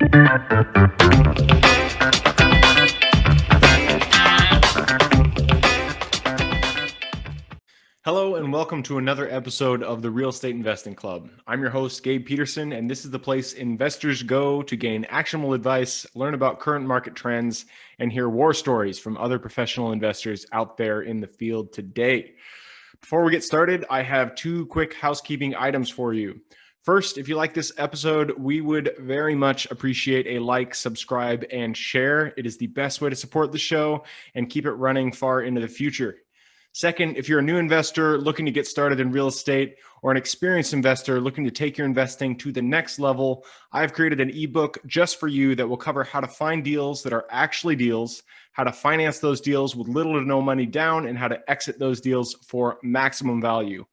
Hello and welcome to another episode of the Real Estate Investing Club. I'm your host, Gabe Peterson, and this is the place investors go to gain actionable advice, learn about current market trends, and hear war stories from other professional investors out there in the field today. Before we get started, I have two quick housekeeping items for you. First, if you like this episode, we would very much appreciate a like, subscribe, and share. It is the best way to support the show and keep it running far into the future. Second, if you're a new investor looking to get started in real estate or an experienced investor looking to take your investing to the next level, I've created an ebook just for you that will cover how to find deals that are actually deals, how to finance those deals with little to no money down, and how to exit those deals for maximum value.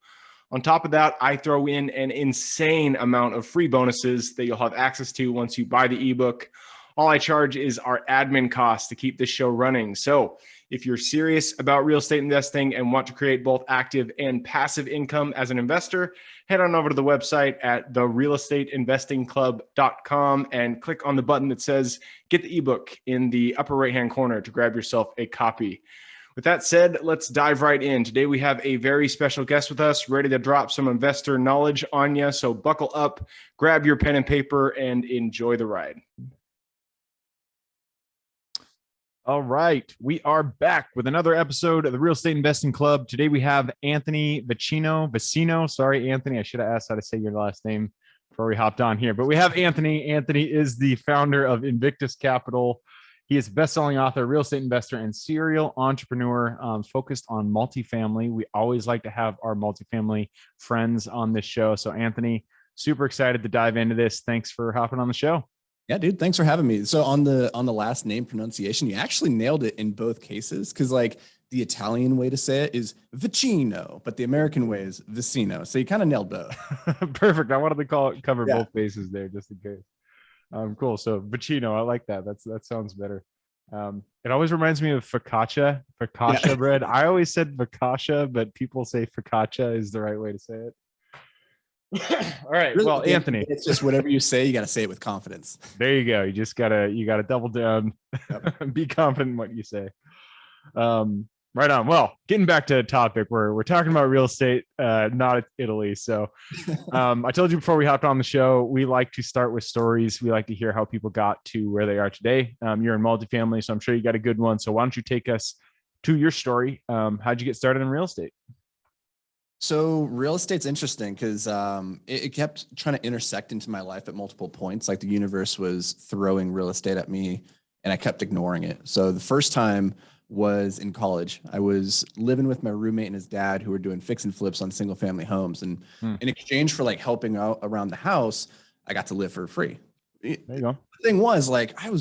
On top of that, I throw in an insane amount of free bonuses that you'll have access to once you buy the ebook. All I charge is our admin costs to keep this show running. So if you're serious about real estate investing and want to create both active and passive income as an investor, head on over to the website at therealestateinvestingclub.com and click on the button that says get the ebook in the upper right-hand corner to grab yourself a copy. With that said, let's dive right in. Today we have a very special guest with us, ready to drop some investor knowledge on you. So buckle up, grab your pen and paper, and enjoy the ride. All right, we are back with another episode of the Real Estate Investing Club. Today we have Anthony Vicino. Sorry, Anthony, I should have asked how to say your last name before we hopped on here. But we have Anthony. Anthony is the founder of Invictus Capital. He is a best-selling author, real estate investor, and serial entrepreneur focused on multifamily. We always like to have our multifamily friends on this show. So Anthony, super excited to dive into this. Thanks for hopping on the show. Yeah, dude, thanks for having me. So on the last name pronunciation, you actually nailed it in both cases, because like the Italian way to say it is Vicino, but the American way is Vicino. So you kind of nailed both. Perfect. I wanted to cover both bases there just in case. Cool. So Vicino, I like that. That sounds better. It always reminds me of focaccia bread. I always said focaccia, but people say focaccia is the right way to say it. All right. Really, well, Anthony, it's just whatever you say, you got to say it with confidence. There you go. You gotta double down, be confident in what you say. Right on. Well, getting back to the topic, we're talking about real estate, not Italy. So I told you before we hopped on the show, we like to start with stories. We like to hear how people got to where they are today. You're in multifamily, so I'm sure you got a good one. So why don't you take us to your story? How'd you get started in real estate? So real estate's interesting because it kept trying to intersect into my life at multiple points. Like the universe was throwing real estate at me and I kept ignoring it. So the first time was in college. I was living with my roommate and his dad, who were doing fix and flips on single family homes. And in exchange for like helping out around the house, I got to live for free. There you go. The thing was, like, I'm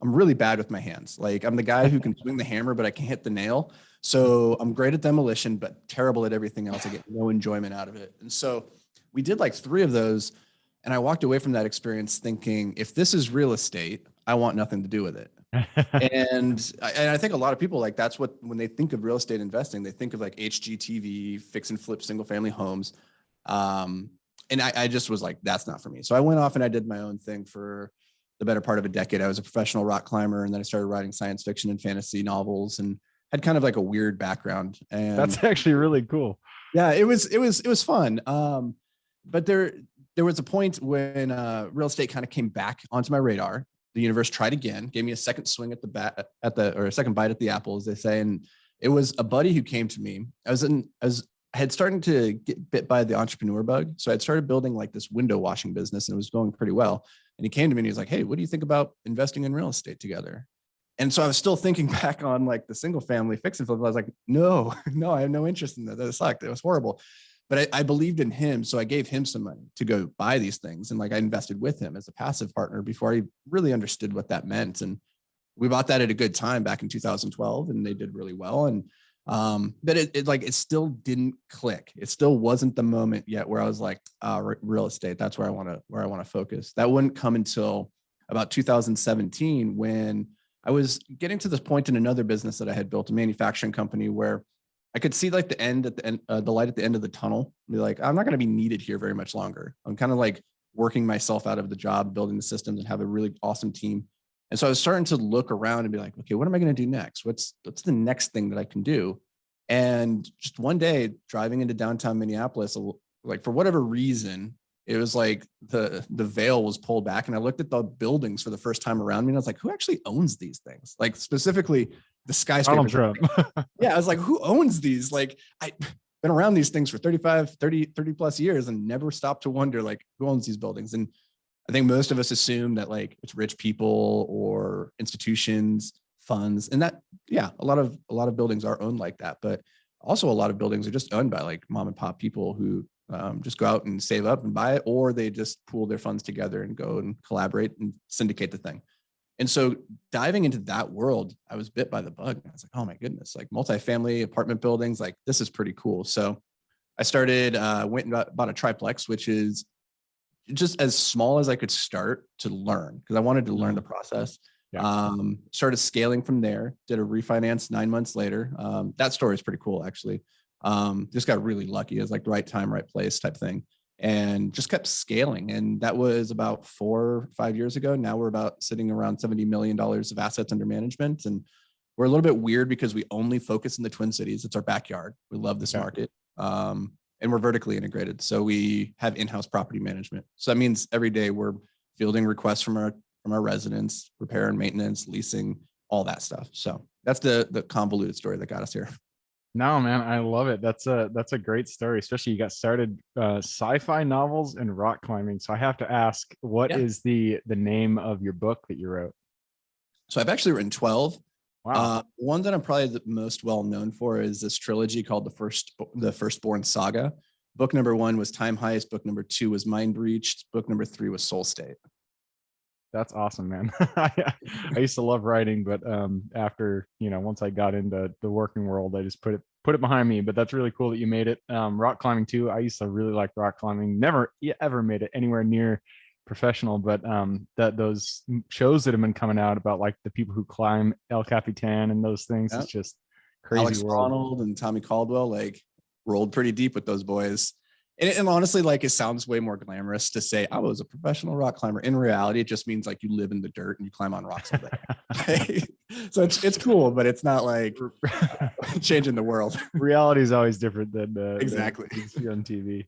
really bad with my hands. Like, I'm the guy who can swing the hammer, but I can't hit the nail. So I'm great at demolition, but terrible at everything else. I get no enjoyment out of it. And so we did like 3 of those. And I walked away from that experience thinking, if this is real estate, I want nothing to do with it. and I think a lot of people, like, that's what, when they think of real estate investing, they think of like HGTV, fix and flip single family homes. And I just was like, that's not for me. So I went off and I did my own thing for the better part of a decade. I was a professional rock climber, and then I started writing science fiction and fantasy novels, and had kind of like a weird background. And that's actually really cool. Yeah, it was fun. But there was a point when real estate kind of came back onto my radar. The universe tried again, gave me a second swing at or a second bite at the apple, as they say. And it was a buddy who came to me. I had started to get bit by the entrepreneur bug. So I'd started building like this window washing business, and it was going pretty well. And he came to me and he was like, "Hey, what do you think about investing in real estate together?" And so I was still thinking back on like the single family fix and flip. I was like, no, I have no interest in that. That sucked. It was horrible. But I believed in him. So I gave him some money to go buy these things. And like, I invested with him as a passive partner before I really understood what that meant. And we bought that at a good time back in 2012, and they did really well. And but it still didn't click. It still wasn't the moment yet where I was like, real estate, that's where I want to focus. That wouldn't come until about 2017, when I was getting to this point in another business that I had built, a manufacturing company, where I could see like the light at the end of the tunnel. Be like, I'm not going to be needed here very much longer. I'm kind of like working myself out of the job, building the systems, and have a really awesome team. And so I was starting to look around and be like, okay, what am I going to do next? What's the next thing that I can do? And just one day driving into downtown Minneapolis, like for whatever reason, it was like the veil was pulled back, and I looked at the buildings for the first time around me, and I was like, who actually owns these things? Like specifically the skyscrapers. Yeah, I was like, who owns these? Like I've been around these things for 30 plus years and never stopped to wonder like who owns these buildings. And I think most of us assume that like it's rich people or institutions, funds, and that, yeah, a lot of buildings are owned like that, but also a lot of buildings are just owned by like mom and pop people who just go out and save up and buy it, or they just pool their funds together and go and collaborate and syndicate the thing. And so diving into that world, I was bit by the bug. I was like, oh my goodness, like multifamily apartment buildings, like this is pretty cool. So I started, went and bought a triplex, which is just as small as I could start to learn, because I wanted to learn the process. Yeah. Started scaling from there, did a refinance 9 months later. That story is pretty cool, actually. Just got really lucky. It was like the right time, right place type thing. And just kept scaling. And that was about 4 or 5 years ago. Now we're about sitting around $70 million of assets under management. And we're a little bit weird because we only focus in the Twin Cities. It's our backyard. We love this market. And we're vertically integrated. So we have in-house property management. So that means every day we're fielding requests from our residents, repair and maintenance, leasing, all that stuff. So that's the convoluted story that got us here. No, man, I love it. That's a great story, especially you got started sci-fi novels and rock climbing. So I have to ask, what is the name of your book that you wrote? So I've actually written 12. Wow. One that I'm probably the most well known for is this trilogy called the Firstborn Saga. Book number 1 was Time Heist. Book number 2 was Mind Breached. Book number 3 was Soul State. That's awesome, man. I used to love writing, but after, once I got into the working world, I just put it behind me. But that's really cool that you made it. Rock climbing too. I used to really like rock climbing. Never ever made it anywhere near professional, but those shows that have been coming out about like the people who climb El Capitan and those things, it's just crazy. Alex Ronald and Tommy Caldwell like rolled pretty deep with those boys. And honestly, like it sounds way more glamorous to say I was a professional rock climber. In reality, it just means like you live in the dirt and you climb on rocks all day. So it's cool, but it's not like changing the world. Reality is always different than exactly on TV.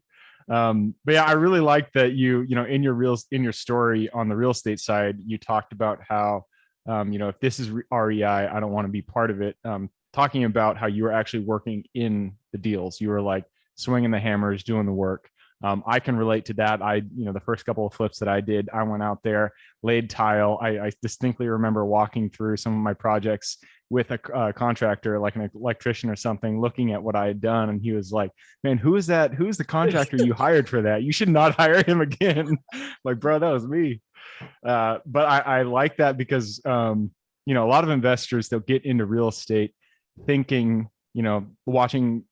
But yeah, I really like that in your story on the real estate side, you talked about how if this is REI, I don't want to be part of it. Talking about how you were actually working in the deals. You were like swinging the hammers, doing the work. I can relate to that. The first couple of flips that I did, I went out there, laid tile. I distinctly remember walking through some of my projects with a contractor, like an electrician or something, looking at what I had done. And he was like, man, who is that? Who's the contractor you hired for that? You should not hire him again. Like, bro, that was me. But I like that because, a lot of investors, they'll get into real estate thinking, watching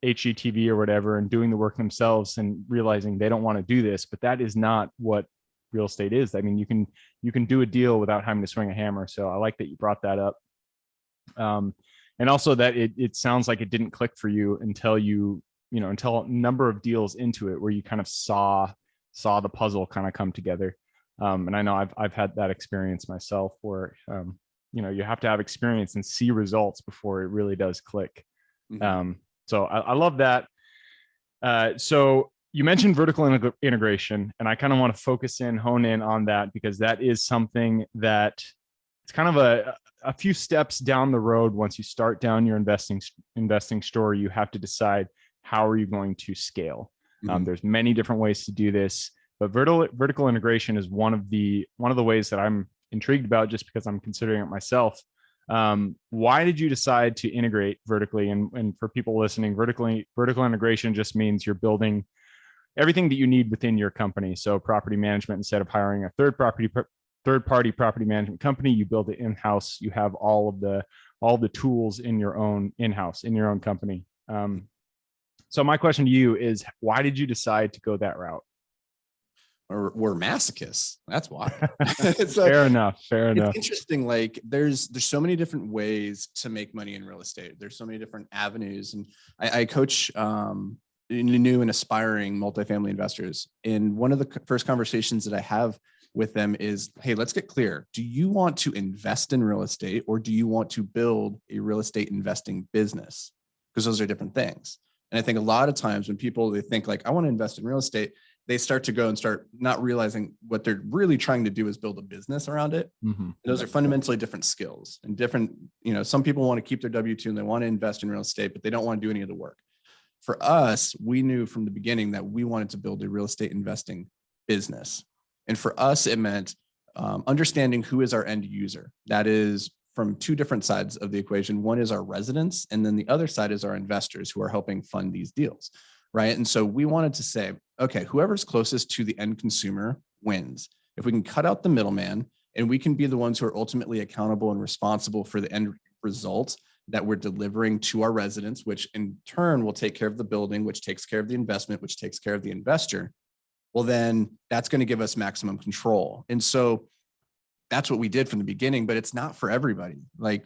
HGTV or whatever and doing the work themselves and realizing they don't want to do this, but that is not what real estate is. I mean, you can do a deal without having to swing a hammer. So I like that you brought that up. And also that it sounds like it didn't click for you until until a number of deals into it where you kind of saw the puzzle kind of come together. And I know I've had that experience myself where, you have to have experience and see results before it really does click. Mm-hmm. So I love that. So you mentioned vertical integration, and I kind of want to hone in on that because that is something that it's kind of a few steps down the road. Once you start down your investing story, you have to decide how are you going to scale. Mm-hmm. There's many different ways to do this, but vertical integration is one of the ways that I'm intrigued about just because I'm considering it myself. Why did you decide to integrate vertically? And for people listening, vertical integration just means you're building everything that you need within your company. So property management, instead of hiring a third-party property management company, you build it in-house. You have all the tools in your own in-house, in your own company. So my question to you is, why did you decide to go that route? We're masochists. That's why. Fair enough. It's interesting. Like there's so many different ways to make money in real estate. There's so many different avenues. And I coach new and aspiring multifamily investors. And one of the first conversations that I have with them is, hey, let's get clear. Do you want to invest in real estate, or do you want to build a real estate investing business? Because those are different things. And I think a lot of times when people, they think like, I want to invest in real estate, they start to go and start not realizing what they're really trying to do is build a business around it. Mm-hmm. Those are fundamentally different skills and different, some people want to keep their W-2 and they want to invest in real estate, but they don't want to do any of the work. For us, we knew from the beginning that we wanted to build a real estate investing business. And for us, it meant understanding who is our end user. That is from two different sides of the equation. One is our residents, and then the other side is our investors who are helping fund these deals, right? And so we wanted to say, okay, whoever's closest to the end consumer wins. If we can cut out the middleman and we can be the ones who are ultimately accountable and responsible for the end result that we're delivering to our residents, which in turn will take care of the building, which takes care of the investment, which takes care of the investor, well, then that's going to give us maximum control. And so that's what we did from the beginning, but it's not for everybody. Like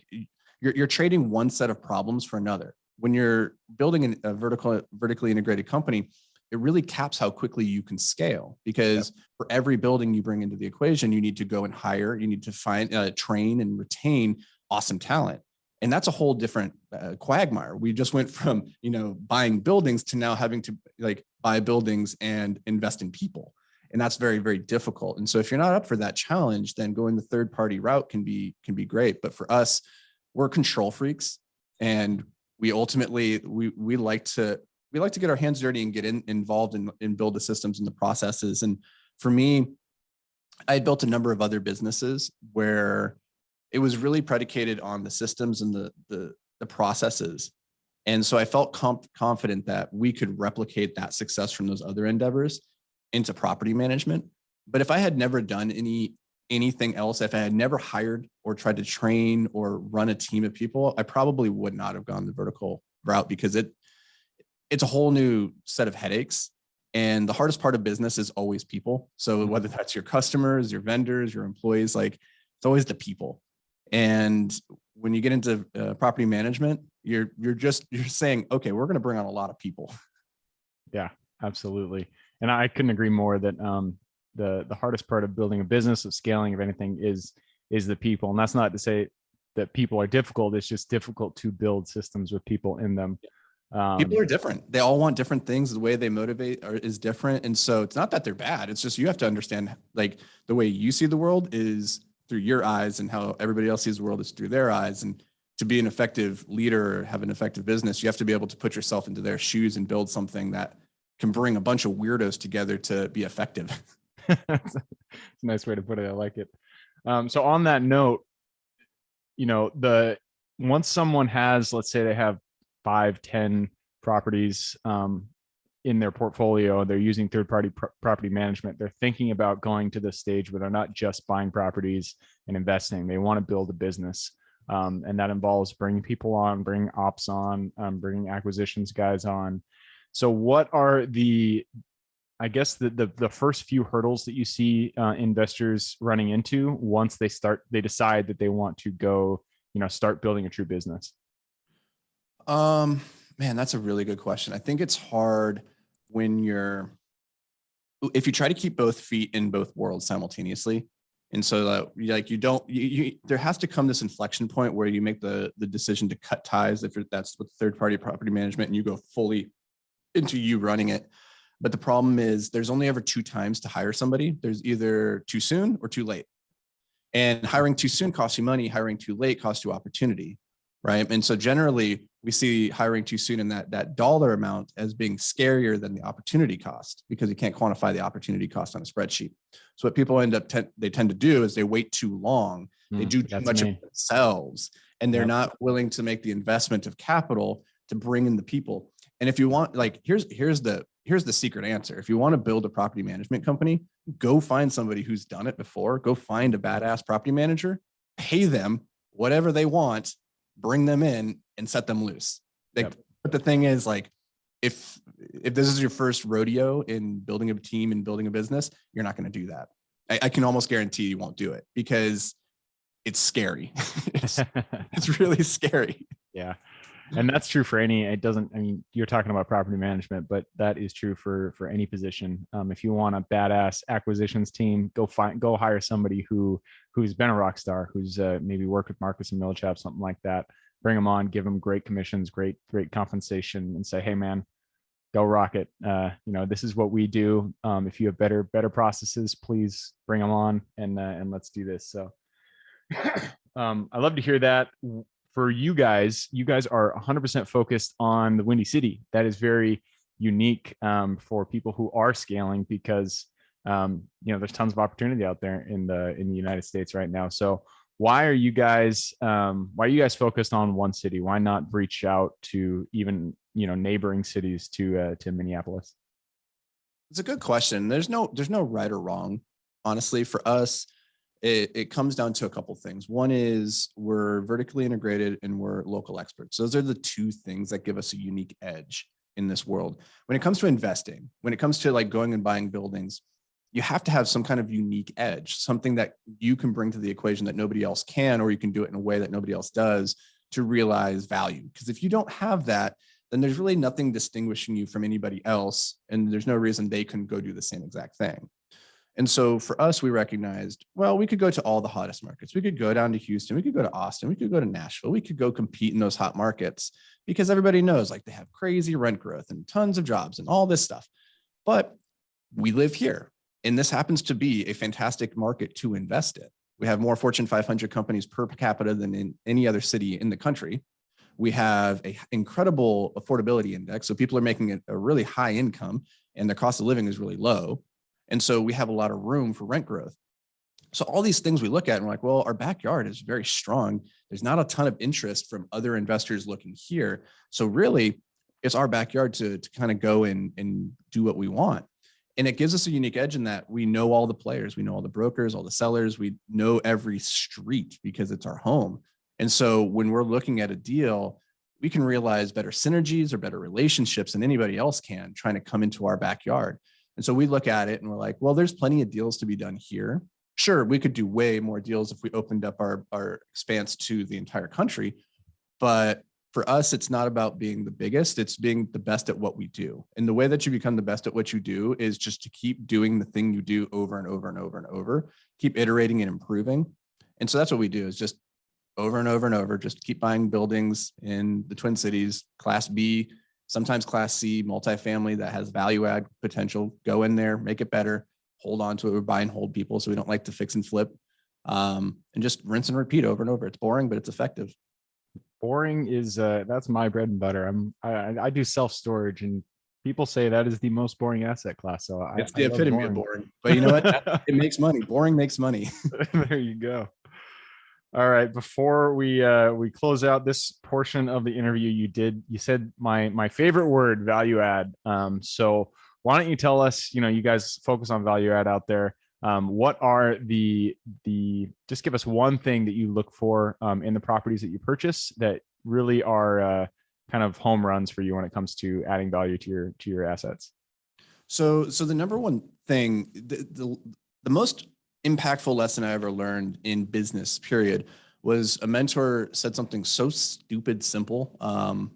you're trading one set of problems for another. When you're building a vertically integrated company, it really caps how quickly you can scale, because for every building you bring into the equation, you need to go and hire, you need to find, train and retain awesome talent. And that's a whole different quagmire. We just went from, buying buildings to now having to buy buildings and invest in people. And that's very, very difficult. And so if you're not up for that challenge, then going the third party route can be great. But for us, we're control freaks. And we ultimately, we like to get our hands dirty and get involved and build the systems and the processes. And for me, I had built a number of other businesses where it was really predicated on the systems and the processes. And so I felt confident that we could replicate that success from those other endeavors into property management. But if I had never done anything else, if I had never hired or tried to train or run a team of people, I probably would not have gone the vertical route, because it's a whole new set of headaches. And the hardest part of business is always people. So whether that's your customers, your vendors, your employees, it's always the people. And when you get into property management, you're saying, okay, we're going to bring on a lot of people. Yeah, absolutely. And I couldn't agree more that the hardest part of building a business, of scaling, of anything is the people. And that's not to say that people are difficult. It's just difficult to build systems with people in them. People are different. They all want different things. The way they motivate is different. And so it's not that they're bad. It's just, you have to understand, the way you see the world is through your eyes, and how everybody else sees the world is through their eyes. And to be an effective leader or have an effective business, you have to be able to put yourself into their shoes and build something that can bring a bunch of weirdos together to be effective. It's a nice way to put it. I like it. So on that note, once someone has, let's say they have 5-10 properties in their portfolio, they're using third-party property management, they're thinking about going to the stage where they're not just buying properties and investing. They want to build a business. And that involves bringing people on, bringing ops on, bringing acquisitions guys on. So what are the first few hurdles that you see investors running into once they decide that they want to go, start building a true business? Man, that's a really good question. I think it's hard if you try to keep both feet in both worlds simultaneously. And so there has to come this inflection point where you make the decision to cut ties, if that's with third party property management, and you go fully into you running it. But the problem is there's only ever two times to hire somebody. There's either too soon or too late. And hiring too soon costs you money. Hiring too late costs you opportunity, right? And so generally we see hiring too soon in that dollar amount as being scarier than the opportunity cost, because you can't quantify the opportunity cost on a spreadsheet. So what people they tend to do is they wait too long. They do too much of themselves, and they're not willing to make the investment of capital to bring in the people. And if you want, here's the secret answer. If you want to build a property management company, go find somebody who's done it before. Go find a badass property manager, pay them whatever they want, bring them in and set them loose. But the thing is, if this is your first rodeo in building a team and building a business, you're not going to do that. I can almost guarantee you won't do it, because it's scary. It's really scary. Yeah. And that's true for any, it doesn't, I mean, you're talking about property management, but that is true for any position. If you want a badass acquisitions team, go hire somebody who's been a rock star, who's maybe worked with Marcus and Millichap, something like that. Bring them on, give them great commissions, great compensation, and say, hey man, go rock it. This is what we do. If you have better processes, please bring them on and let's do this. So I love to hear that. For you guys are 100% focused on the Windy City. That is very unique for people who are scaling, because there's tons of opportunity out there in the United States right now. So why are you guys focused on one city? Why not reach out to even neighboring cities to Minneapolis? It's a good question. There's no right or wrong. Honestly, for us, it comes down to a couple things. One is we're vertically integrated and we're local experts. Those are the two things that give us a unique edge in this world. When it comes to investing, when it comes to like going and buying buildings, you have to have some kind of unique edge, something that you can bring to the equation that nobody else can, or you can do it in a way that nobody else does to realize value. Because if you don't have that, then there's really nothing distinguishing you from anybody else. And there's no reason they couldn't go do the same exact thing. And so for us, we recognized, well, we could go to all the hottest markets. We could go down to Houston. We could go to Austin. We could go to Nashville. We could go compete in those hot markets because everybody knows like they have crazy rent growth and tons of jobs and all this stuff. But we live here, and this happens to be a fantastic market to invest in. We have more Fortune 500 companies per capita than in any other city in the country. We have an incredible affordability index. So people are making a really high income and their cost of living is really low. And so we have a lot of room for rent growth. So all these things we look at and we're like, well, our backyard is very strong. There's not a ton of interest from other investors looking here. So really, it's our backyard to kind of go and do what we want. And it gives us a unique edge in that we know all the players, we know all the brokers, all the sellers, we know every street because it's our home. And so when we're looking at a deal, we can realize better synergies or better relationships than anybody else can trying to come into our backyard. And so we look at it and we're like, well, there's plenty of deals to be done here. Sure, we could do way more deals if we opened up our expanse to the entire country. But for us, it's not about being the biggest, it's being the best at what we do. And the way that you become the best at what you do is just to keep doing the thing you do over and over and over and over, keep iterating and improving. And so that's what we do, is just over and over and over, just keep buying buildings in the Twin Cities, Class B, sometimes Class C, multifamily that has value add potential. Go in there, make it better, hold on to it. We're buy and hold people, so we don't like to fix and flip, and just rinse and repeat over and over. It's boring, but it's effective. Boring is that's my bread and butter. I do self-storage, and people say that is the most boring asset class. So it's the epitome of boring. But you know what? It makes money. Boring makes money. There you go. All right. Before we close out this portion of the interview, you said my favorite word, value add. So why don't you tell us, you guys focus on value add out there. What are just give us one thing that you look for in the properties that you purchase that really are kind of home runs for you when it comes to adding value to your assets. So the number one thing, the most impactful lesson I ever learned in business, period, was a mentor said something so stupid simple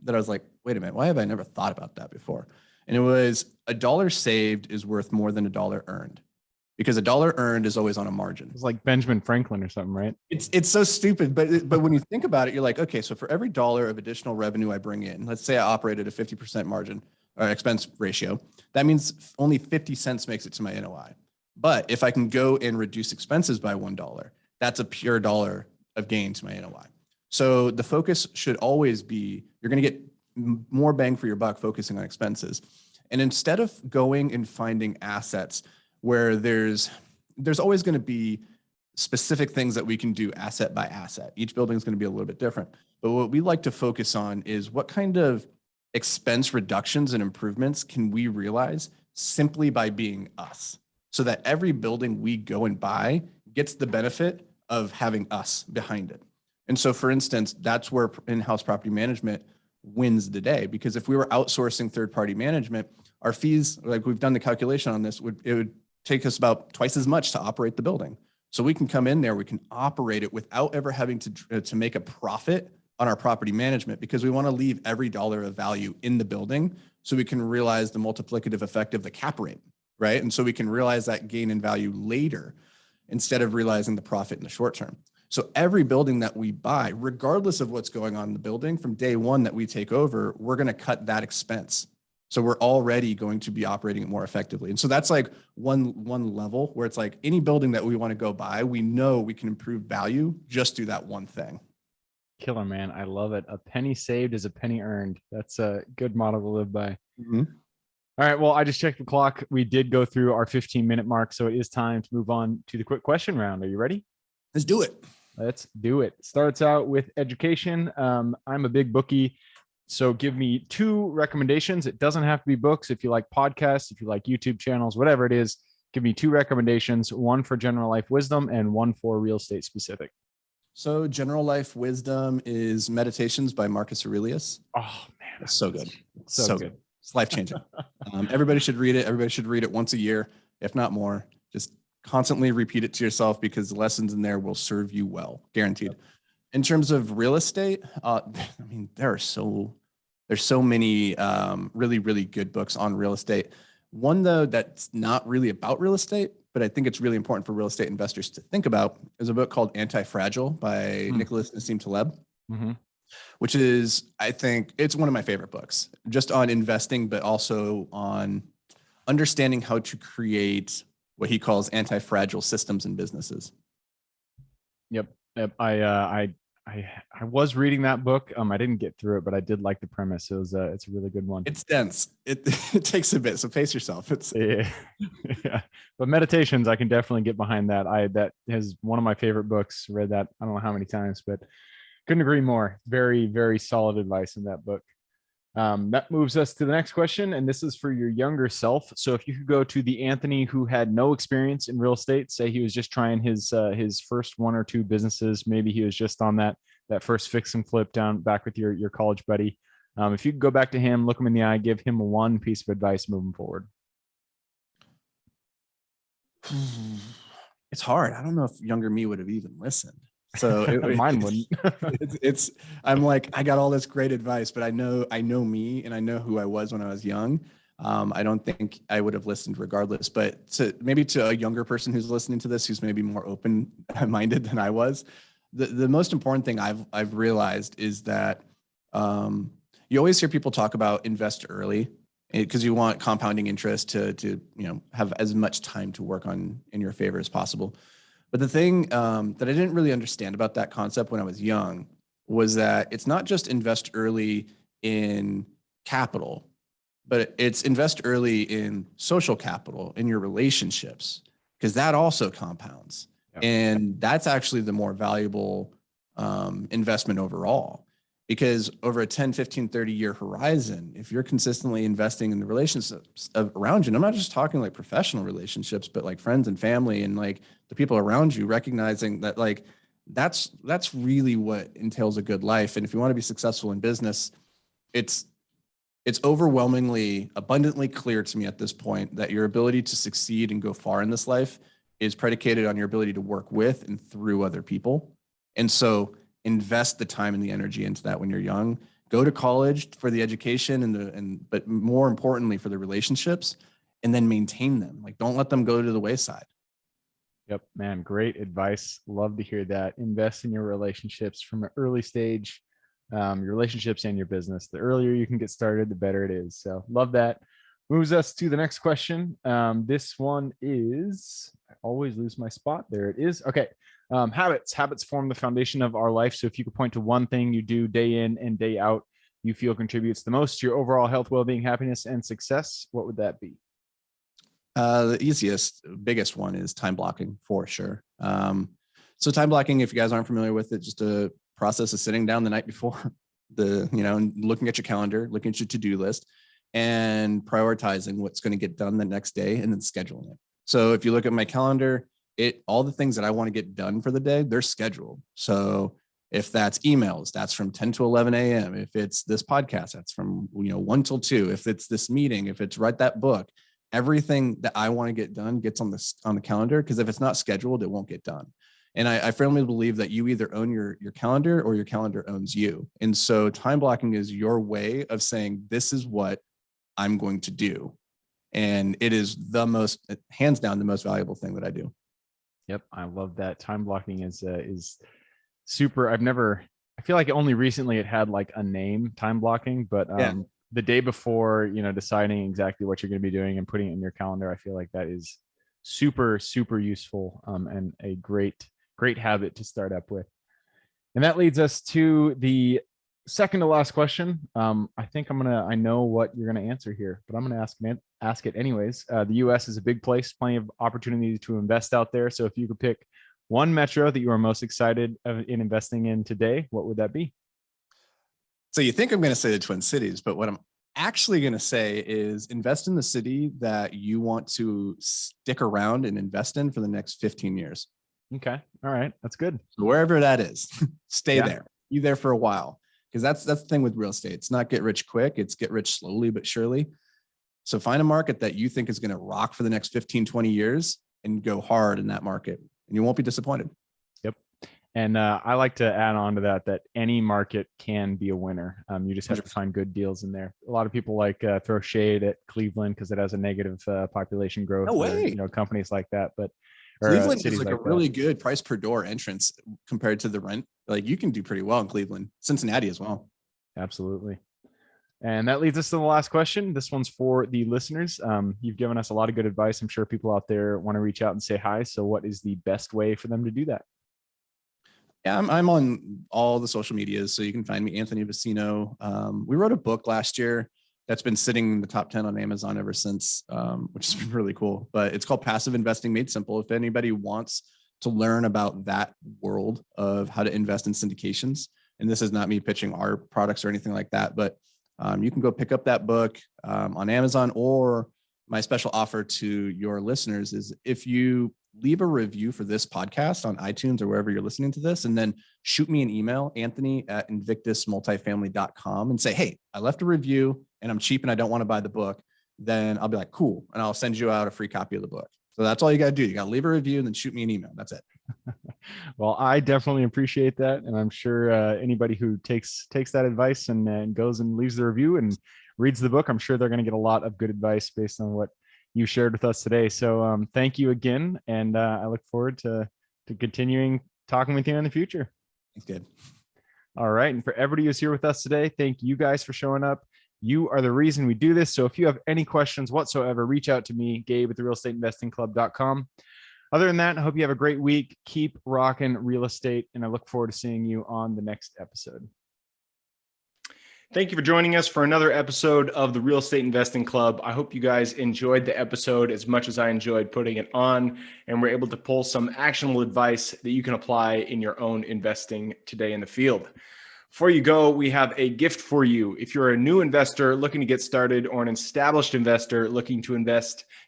that I was like, wait a minute, why have I never thought about that before? And it was, $1 saved is worth more than $1 earned, because $1 earned is always on a margin. It's like Benjamin Franklin or something, right? It's so stupid, but when you think about it, you're like, okay, so for every $1 of additional revenue I bring in, let's say I operate at a 50% margin or expense ratio, that means only 50 cents makes it to my NOI. But if I can go and reduce expenses by $1, that's a pure dollar of gain to my NOI. So the focus should always be, you're going to get more bang for your buck focusing on expenses. And instead of going and finding assets where there's always going to be specific things that we can do asset by asset. Each building is going to be a little bit different. But what we like to focus on is what kind of expense reductions and improvements can we realize simply by being us, so that every building we go and buy gets the benefit of having us behind it. And so, for instance, that's where in-house property management wins the day, because if we were outsourcing third-party management, our fees, like we've done the calculation on this, it would take us about twice as much to operate the building. So we can come in there, we can operate it without ever having to make a profit on our property management because we want to leave every dollar of value in the building so we can realize the multiplicative effect of the cap rate, right? And so we can realize that gain in value later instead of realizing the profit in the short term. So every building that we buy, regardless of what's going on in the building, from day one that we take over, we're going to cut that expense. So we're already going to be operating it more effectively. And so that's like one level where it's like any building that we want to go buy, we know we can improve value just through that one thing. Killer, man. I love it. A penny saved is a penny earned. That's a good model to live by. Mm-hmm. All right. Well, I just checked the clock. We did go through our 15-minute mark. So it is time to move on to the quick question round. Are you ready? Let's do it. Let's do it. Starts out with education. I'm a big bookie. So give me 2 recommendations. It doesn't have to be books. If you like podcasts, if you like YouTube channels, whatever it is, give me 2 recommendations, one for general life wisdom and one for real estate specific. So general life wisdom is Meditations by Marcus Aurelius. Oh man, it's so good. So good. It's life-changing. Everybody should read it. Everybody should read it once a year, if not more. Just constantly repeat it to yourself because the lessons in there will serve you well, guaranteed. In terms of real estate, I mean, there's so many really, really good books on real estate. One, though, that's not really about real estate, but I think it's really important for real estate investors to think about, is a book called Anti-Fragile by Nicholas Nassim Taleb, which is, I think, it's one of my favorite books, just on investing, but also on understanding how to create what he calls anti-fragile systems and businesses. Yep. I was reading that book. I didn't get through it, but I did like the premise. It's a really good one. It's dense. It takes a bit, so pace yourself. Yeah. But Meditations, I can definitely get behind that. That is one of my favorite books. Read that I don't know how many times, but couldn't agree more. Very, very solid advice in that book. That moves us to the next question, and this is for your younger self. So if you could go to the Anthony who had no experience in real estate, say he was just trying his first 1 or 2 businesses, maybe he was just on that first fix and flip down back with your college buddy. If you could go back to him, look him in the eye, give him one piece of advice moving forward. It's hard. I don't know if younger me would have even listened. So mine wouldn't. I'm like, I got all this great advice, but I know me and I know who I was when I was young. I don't think I would have listened regardless, but maybe to a younger person who's listening to this, who's maybe more open-minded than I was, the most important thing I've realized is that you always hear people talk about invest early because you want compounding interest to have as much time to work in your favor as possible. But the thing that I didn't really understand about that concept when I was young was that it's not just invest early in capital, but it's invest early in social capital, in your relationships, because that also compounds. Yep. And that's actually the more valuable investment overall. Because over a 10, 15, 30-year horizon, if you're consistently investing in the relationships around you, and I'm not just talking like professional relationships, but like friends and family and like the people around you, recognizing that like that's really what entails a good life. And if you want to be successful in business, it's overwhelmingly, abundantly clear to me at this point that your ability to succeed and go far in this life is predicated on your ability to work with and through other people. And so invest the time and the energy into that when you're young. Go to college for the education but more importantly for the relationships, and then maintain them. Like, don't let them go to the wayside. Yep, man, great advice. Love to hear that. Invest in your relationships from an early stage, your relationships and your business. The earlier you can get started, the better it is. So love that. Moves us to the next question. This one is, I always lose my spot. There it is. Okay. Habits form the foundation of our life. So if you could point to one thing you do day in and day out, you feel contributes the most to your overall health, well-being, happiness, and success, what would that be? The easiest, biggest one is time blocking for sure. So time blocking, if you guys aren't familiar with it, just a process of sitting down the night before and looking at your calendar, looking at your to-do list and prioritizing what's going to get done the next day and then scheduling it. So if you look at my calendar, all the things that I want to get done for the day, they're scheduled. So if that's emails, that's from 10 to 11 a.m. If it's this podcast, that's from 1 till 2. If it's this meeting, if it's write that book, everything that I want to get done gets on the calendar, because if it's not scheduled, it won't get done. And I firmly believe that you either own your calendar or your calendar owns you. And so time blocking is your way of saying, this is what I'm going to do. And it is the most, hands down, the most valuable thing that I do. Yep, I love that. Time blocking is super. I feel like only recently it had like a name, time blocking, but the day before, deciding exactly what you're going to be doing and putting it in your calendar, I feel like that is super, super useful, and a great habit to start up with. And that leads us to the second to last question. I think I know what you're going to answer here, but I'm going to ask it anyways. The US is a big place, plenty of opportunity to invest out there. So if you could pick one metro that you are most excited in investing in today, what would that be? So you think I'm going to say the Twin Cities, but what I'm actually going to say is invest in the city that you want to stick around and invest in for the next 15 years. Okay. All right. That's good. So wherever that is, stay there. Be there for a while. Because that's the thing with real estate. It's not get rich quick. It's get rich slowly but surely. So find a market that you think is going to rock for the next 15, 20 years and go hard in that market. And you won't be disappointed. Yep. And I like to add on to that any market can be a winner. You just have to find good deals in there. A lot of people throw shade at Cleveland because it has a negative population growth. No way. Or, companies like that. But Cleveland is like a really good price per door entrance compared to the rent. Like you can do pretty well in Cleveland, Cincinnati as well. Absolutely. And that leads us to the last question. This one's for the listeners. You've given us a lot of good advice. I'm sure people out there want to reach out and say hi. So what is the best way for them to do that? Yeah, I'm on all the social medias. So you can find me, Anthony Vicino. We wrote a book last year that's been sitting in the top 10 on Amazon ever since, which has been really cool. But it's called Passive Investing Made Simple. If anybody wants to learn about that world of how to invest in syndications, and this is not me pitching our products or anything like that, but you can go pick up that book on Amazon. Or my special offer to your listeners is if you leave a review for this podcast on iTunes or wherever you're listening to this, and then shoot me an email, Anthony@invictusmultifamily.com, and say, hey, I left a review and I'm cheap and I don't want to buy the book, then I'll be like, cool. And I'll send you out a free copy of the book. So that's all you got to do. You got to leave a review and then shoot me an email. That's it. Well, I definitely appreciate that. And I'm sure anybody who takes that advice and goes and leaves the review and reads the book, I'm sure they're going to get a lot of good advice based on what you shared with us today. So thank you again. And I look forward to continuing talking with you in the future. Thanks, Gabe. All right. And for everybody who's here with us today, thank you guys for showing up. You are the reason we do this. So if you have any questions whatsoever, reach out to me, Gabe at therealestateinvestingclub.com. Other than that, I hope you have a great week. Keep rocking real estate, and I look forward to seeing you on the next episode. Thank you for joining us for another episode of the Real Estate Investing Club. I hope you guys enjoyed the episode as much as I enjoyed putting it on, and we're able to pull some actionable advice that you can apply in your own investing today in the field. Before you go, we have a gift for you. If you're a new investor looking to get started or an established investor looking to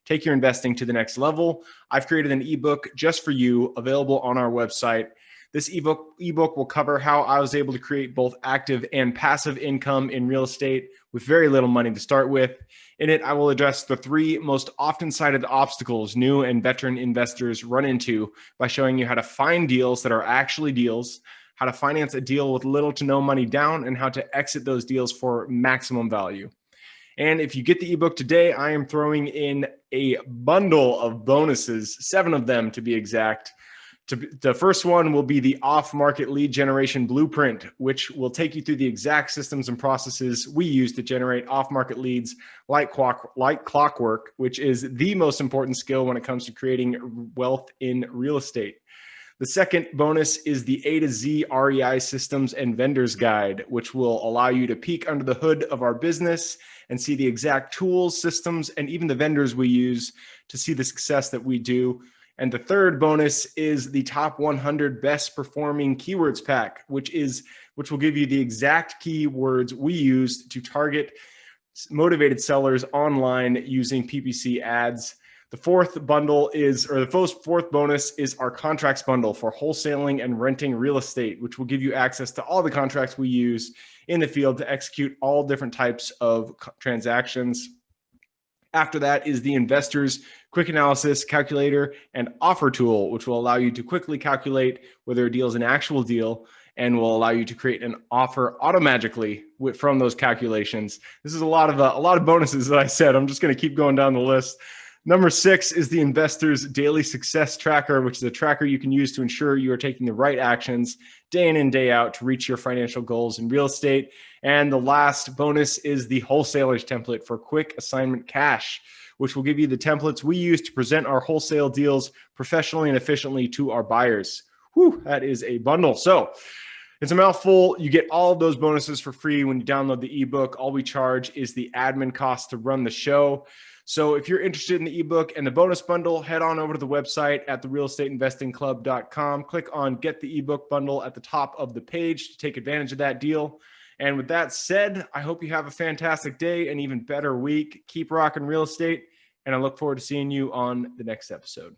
take your investing to the next level, I've created an ebook just for you, available on our website. This ebook will cover how I was able to create both active and passive income in real estate with very little money to start with. In it, I will address the 3 most often cited obstacles new and veteran investors run into by showing you how to find deals that are actually deals, how to finance a deal with little to no money down, and how to exit those deals for maximum value. And if you get the ebook today, I am throwing in a bundle of bonuses, 7 of them to be exact. The first one will be the off-market lead generation blueprint, which will take you through the exact systems and processes we use to generate off-market leads like clockwork, which is the most important skill when it comes to creating wealth in real estate. The second bonus is the A to Z REI systems and vendors guide, which will allow you to peek under the hood of our business and see the exact tools, systems, and even the vendors we use to see the success that we do. And the third bonus is the top 100 best performing keywords pack, which will give you the exact keywords we use to target motivated sellers online using PPC ads. The fourth bonus is our contracts bundle for wholesaling and renting real estate, which will give you access to all the contracts we use in the field to execute all different types of transactions. After that is the Investors Quick Analysis Calculator and Offer Tool, which will allow you to quickly calculate whether a deal is an actual deal and will allow you to create an offer automagically from those calculations. This is a lot of bonuses that I said. I'm just going to keep going down the list. Number 6 is the Investors Daily Success Tracker, which is a tracker you can use to ensure you are taking the right actions day in and day out to reach your financial goals in real estate. And the last bonus is the Wholesalers Template for Quick Assignment Cash, which will give you the templates we use to present our wholesale deals professionally and efficiently to our buyers. Whew, that is a bundle. So it's a mouthful. You get all of those bonuses for free when you download the ebook. All we charge is the admin cost to run the show. So if you're interested in the ebook and the bonus bundle, head on over to the website at therealestateinvestingclub.com. Click on Get the ebook bundle at the top of the page to take advantage of that deal. And with that said, I hope you have a fantastic day, an even better week. Keep rocking real estate, and I look forward to seeing you on the next episode.